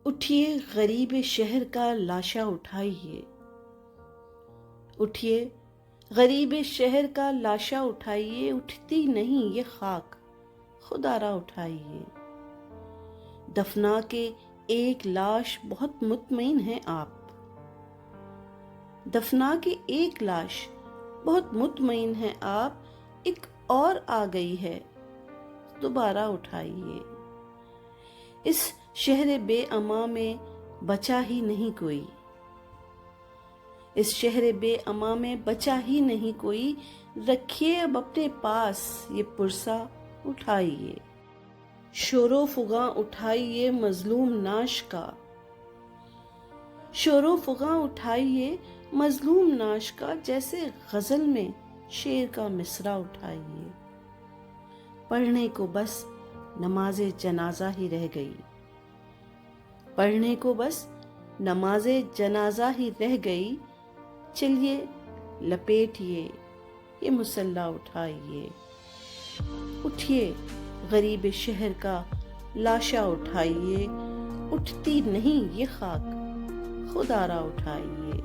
اٹھیے غریب شہر کا لاشا اٹھائیے، اٹھیے غریب شہر کا لاشا اٹھائیے، اٹھتی نہیں یہ خاک خدا را اٹھائیے۔ دفنا کے ایک لاش بہت مطمئن ہیں آپ، دفنا کے ایک لاش بہت مطمئن ہیں آپ، ایک اور آ گئی ہے دوبارہ اٹھائیے۔ اس شہر بے امان میں بچا ہی نہیں کوئی، اس شہر بے امان میں بچا ہی نہیں کوئی، رکھیے اب اپنے پاس یہ پرسہ اٹھائیے۔ شور و فغاں اٹھائیے مظلوم ناش کا، شور و فغاں اٹھائیے مظلوم ناش کا، جیسے غزل میں شعر کا مصرع اٹھائیے۔ پڑھنے کو بس نماز جنازہ ہی رہ گئی، پڑھنے کو بس نماز جنازہ ہی رہ گئی، چلیے لپیٹیے یہ مصلی اٹھائیے۔ اٹھیے غریب شہر کا لاشا اٹھائیے، اٹھتی نہیں یہ خاک خدا را اٹھائیے۔